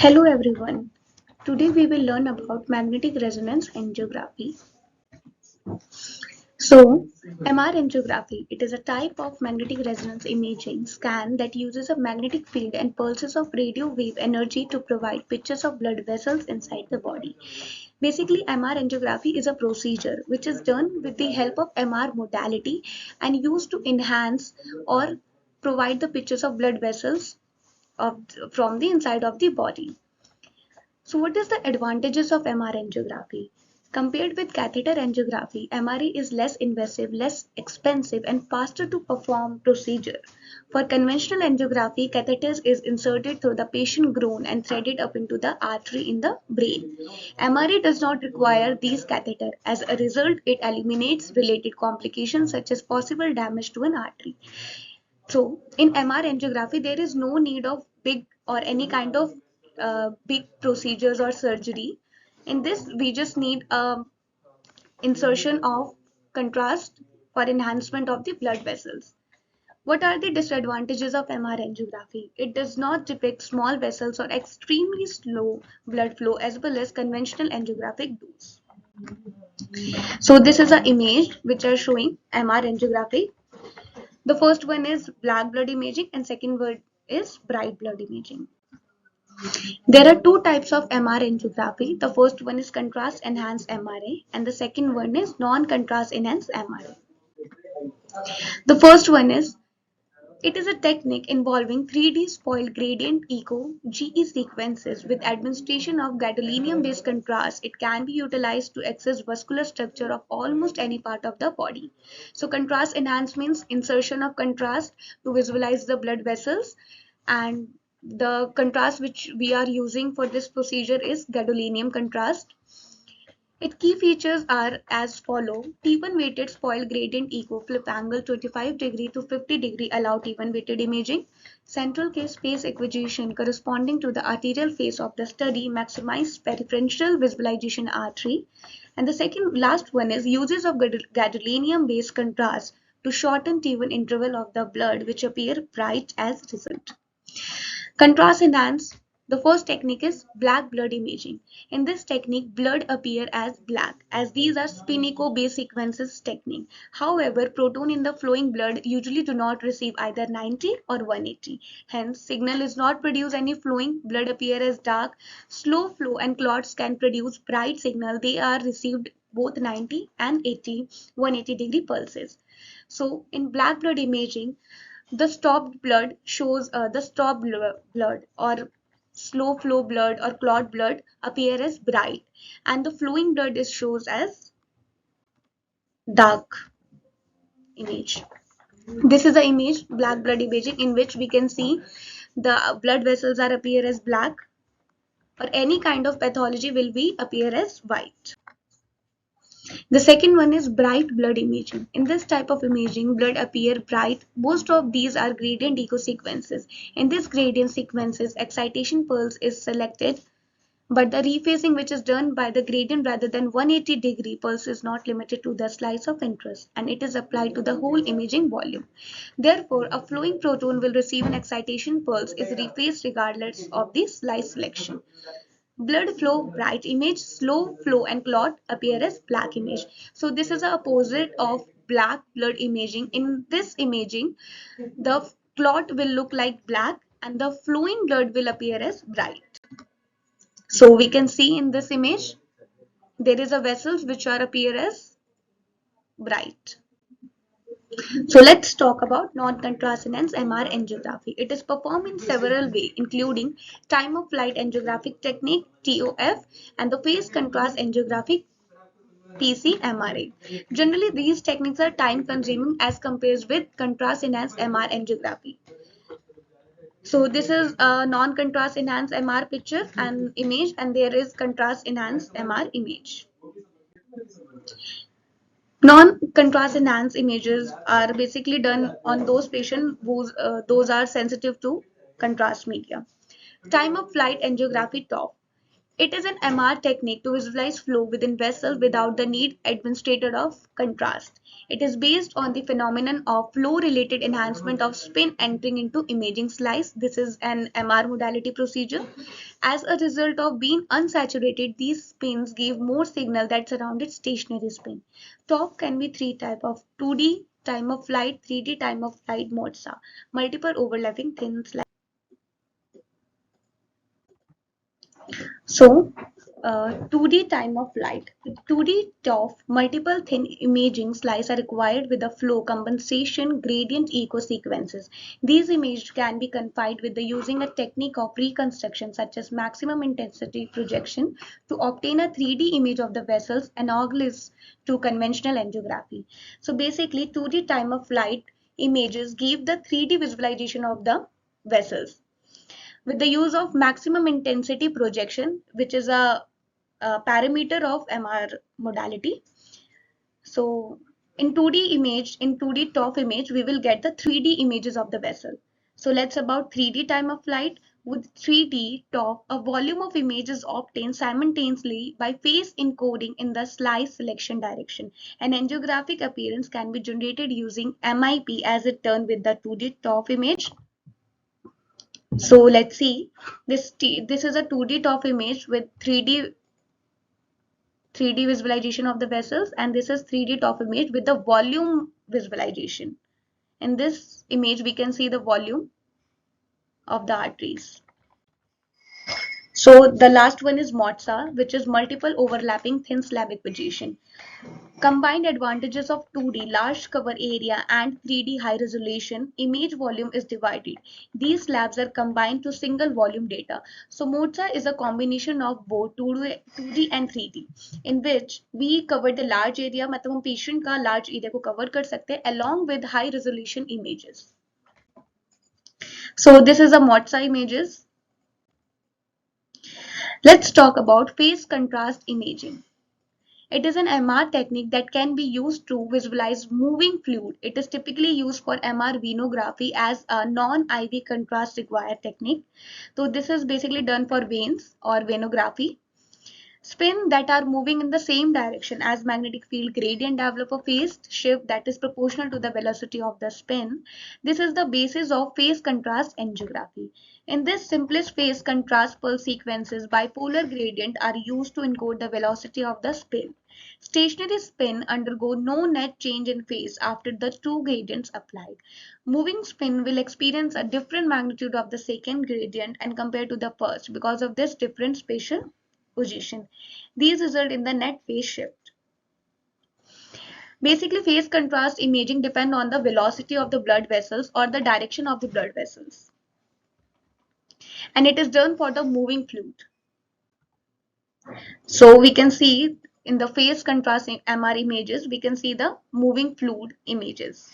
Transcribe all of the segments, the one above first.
Hello everyone. Today we will learn about magnetic resonance angiography. MR angiography, it is a type of magnetic resonance imaging scan that uses a magnetic field and pulses of radio wave energy to provide pictures of blood vessels inside the body. Basically, MR angiography is a procedure which is done with the help of MR modality and used to enhance or provide the pictures of blood vessels from the inside of the body. So what is the advantages of MR angiography? Compared with catheter angiography, MRE is less invasive, less expensive and faster to perform procedure. For conventional angiography, catheters is inserted through the patient groin and threaded up into the artery in the brain. MRE does not require these catheter. As a result, it eliminates related complications such as possible damage to an artery. So in MR angiography, there is no need of big or any kind of big procedures or surgery. In this, we just need insertion of contrast for enhancement of the blood vessels. What are the disadvantages of MR angiography? It does not depict small vessels or extremely slow blood flow as well as conventional angiographic does. So this is an image which are showing MR angiography. The first one is black blood imaging and second one is bright blood imaging. There are two types of MR angiography. The first one is contrast enhanced MRA and the second one is non-contrast enhanced MRA. The first one is it is a technique involving 3D spoiled gradient echo GE sequences with administration of gadolinium-based contrast. It can be utilized to access vascular structure of almost any part of the body. So contrast enhanced means insertion of contrast to visualize the blood vessels, and the contrast which we are using for this procedure is gadolinium contrast. Its key features are as follow: T1 weighted spoil gradient echo flip angle 25° to 50° allow T1 weighted imaging. Central case phase acquisition corresponding to the arterial phase of the study maximize preferential visualization artery. And the second last one is uses of gadolinium based contrast to shorten T1 interval of the blood which appear bright as result. Contrast enhance. The first technique is black blood imaging. In this technique, blood appear as black as these are spin-echo based sequences technique. However, proton in the flowing blood usually do not receive either 90 or 180. Hence, signal is not produce any flowing, blood appear as dark. Slow flow and clots can produce bright signal. They are received both 90 and 180-degree pulses. So in black blood imaging, the stopped blood shows the stopped blood or slow flow blood or clot blood appear as bright, and the flowing blood is shows as dark image. This is the image black blood imaging in which we can see the blood vessels are appear as black, or any kind of pathology will be appear as white. The second one is bright blood imaging. In this type of imaging, blood appear bright. Most of these are gradient echo sequences. In this gradient sequences, excitation pulse is selected, but the rephasing which is done by the gradient rather than 180-degree pulse is not limited to the slice of interest, and it is applied to the whole imaging volume. Therefore, a flowing proton will receive an excitation pulse is rephased regardless of the slice selection. Blood flow bright image, slow flow and clot appear as black image. So this is the opposite of black blood imaging. In this imaging, the clot will look like black and the flowing blood will appear as bright. So we can see in this image there is a vessels which are appear as bright. So let's talk about non-contrast enhanced MR angiography. It is performed in several ways, including time of flight angiographic technique (TOF) and the phase contrast angiographic (PCMRA). Generally, these techniques are time-consuming as compared with contrast-enhanced MR angiography. So this is a non-contrast enhanced MR picture and image, and there is contrast enhanced MR image. Non-contrast enhanced images are basically done on those patients whose those are sensitive to contrast media. Time of flight angiography top. It is an MR technique to visualize flow within vessels without the need administrator of contrast. It is based on the phenomenon of flow-related enhancement of spin entering into imaging slice. This is an MR modality procedure. As a result of being unsaturated, these spins give more signal that surrounded stationary spin. TOF can be three types of 2D time of flight, 3D time of flight MOTSA, multiple overlapping thin slice. So, 2D time of flight. 2D TOF multiple thin imaging slices are required with the flow compensation gradient echo sequences. These images can be confined with the using a technique of reconstruction such as maximum intensity projection to obtain a 3D image of the vessels analogous to conventional angiography. So basically 2D time of flight images give the 3D visualization of the vessels with the use of maximum intensity projection, which is a parameter of MR modality. So in 2D image, in 2D TOF image, we will get the 3D images of the vessel. So let's about 3D time of flight. With 3D TOF, a volume of image is obtained simultaneously by phase encoding in the slice selection direction. An angiographic appearance can be generated using MIP as it turned with the 2D TOF image. So let's see, this is a 2D TOF image with 3D visualization of the vessels, and this is 3D TOF image with the volume visualization. In this image we can see the volume of the arteries. So the last one is MOTSA, which is multiple overlapping thin slab acquisition. Combined advantages of 2D large cover area and 3D high resolution image volume is divided. These slabs are combined to single volume data. So MOTSA is a combination of both 2D and 3D in which we cover the large area, मतलब हम patient का large area को cover कर सकते हैं along with high resolution images. So this is a MOTSA images. Let's talk about phase contrast imaging. It is an MR technique that can be used to visualize moving fluid. It is typically used for MR venography as a non-IV contrast required technique. So this is basically done for veins or venography. Spin that are moving in the same direction as magnetic field gradient develop a phase shift that is proportional to the velocity of the spin. This is the basis of phase contrast angiography. In this simplest phase contrast pulse sequences, bipolar gradient are used to encode the velocity of the spin. Stationary spin undergo no net change in phase after the two gradients applied. Moving spin will experience a different magnitude of the second gradient and compared to the first because of this different spatial position. These result in the net phase shift. Basically, phase contrast imaging depend on the velocity of the blood vessels or the direction of the blood vessels. And it is done for the moving fluid. So we can see in the phase contrast MR images, we can see the moving fluid images.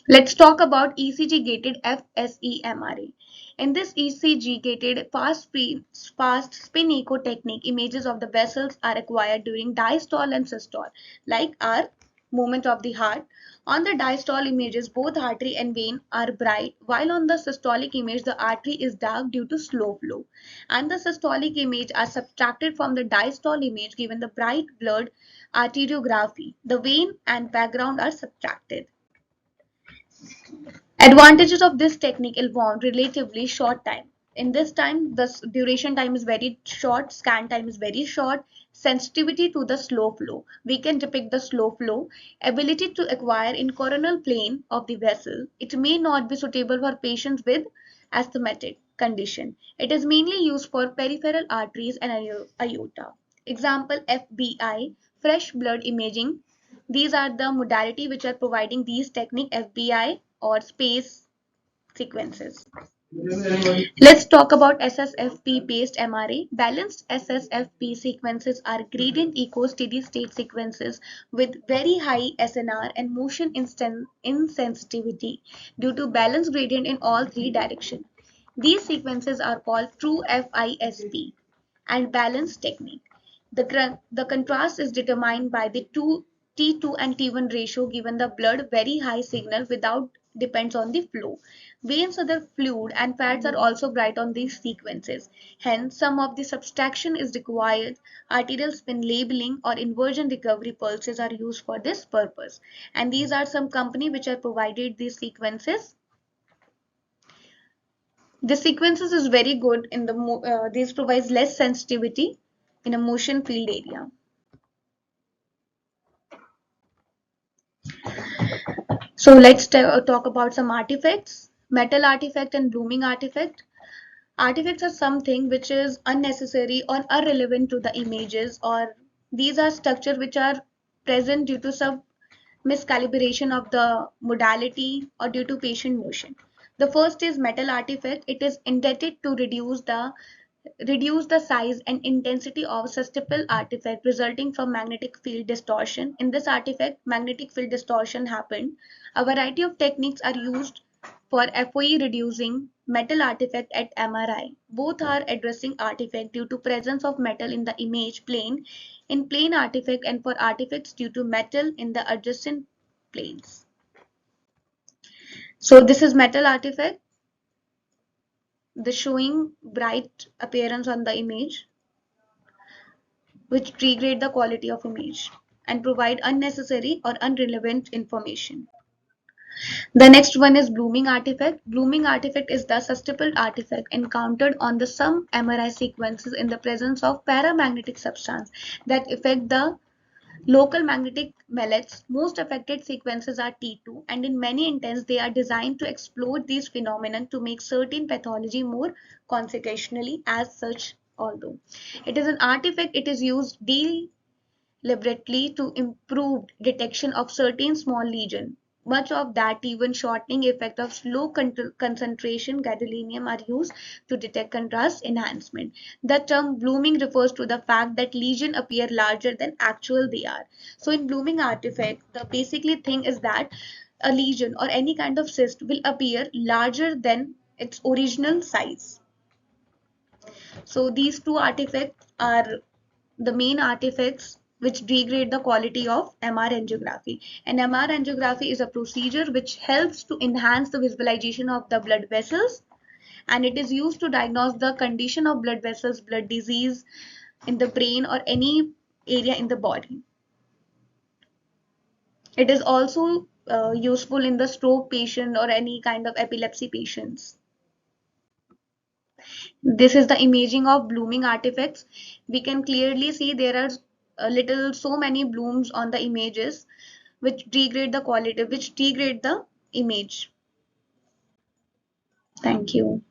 Let's talk about ECG gated FSE-MRA. In this ECG gated fast spin echo technique, images of the vessels are acquired during diastole and systole, like our movement of the heart. On the diastole images, both artery and vein are bright, while on the systolic image, the artery is dark due to slow flow. And the systolic image are subtracted from the diastole image given the bright blood arteriography. The vein and background are subtracted. Advantages of this technique involve relatively short time. In this time, the duration time is very short, scan time is very short, sensitivity to the slow flow. We can depict the slow flow, ability to acquire in coronal plane of the vessel. It may not be suitable for patients with asthmatic condition. It is mainly used for peripheral arteries and aorta. Example FBI, fresh blood imaging. These are the modality which are providing these technique FBI or space sequences. Let's talk about SSFP based MRA. Balanced SSFP sequences are gradient echo steady state sequences with very high SNR and motion insensitivity due to balanced gradient in all three directions. These sequences are called true FISP and balanced technique. The contrast is determined by the T2 and T1 ratio given the blood very high signal without depends on the flow. Veins or the fluid and fats are also bright on these sequences. Hence, some of the subtraction is required. Arterial spin labeling or inversion recovery pulses are used for this purpose. And these are some company which are provided these sequences. The sequences is very good in the this provides less sensitivity in a motion field area. So let's talk about some artifacts. Metal artifact and blooming artifact. Artifacts are something which is unnecessary or irrelevant to the images, or these are structures which are present due to some miscalibration of the modality or due to patient motion. The first is metal artifact. It is intended to reduce the size and intensity of susceptible artifact resulting from magnetic field distortion. In this artifact, magnetic field distortion happened. A variety of techniques are used for FOE reducing metal artifact at MRI. Both are addressing artifact due to presence of metal in the image plane in plane artifact and for artifacts due to metal in the adjacent planes. So this is metal artifact, the showing bright appearance on the image, which degrade the quality of image and provide unnecessary or irrelevant information. The next one is blooming artifact. Blooming artifact is the susceptible artifact encountered on the some MRI sequences in the presence of paramagnetic substance that affect the local magnetic meletes. Most affected sequences are T2 and in many intents they are designed to explore these phenomena to make certain pathology more consequentially as such. Although it is an artifact, it is used deliberately to improve detection of certain small lesion. Much of that even shortening effect of slow concentration gadolinium are used to detect contrast enhancement. The term blooming refers to the fact that lesions appear larger than actual they are. So in blooming artifact, the basically thing is that a lesion or any kind of cyst will appear larger than its original size. So these two artifacts are the main artifacts which degrade the quality of MR angiography. And MR angiography is a procedure which helps to enhance the visualization of the blood vessels, and it is used to diagnose the condition of blood vessels, blood disease in the brain or any area in the body. It is also useful in the stroke patient or any kind of epilepsy patients. This is the imaging of blooming artifacts. We can clearly see there are so many blooms on the images which degrade the quality, which degrade the image. Thank you.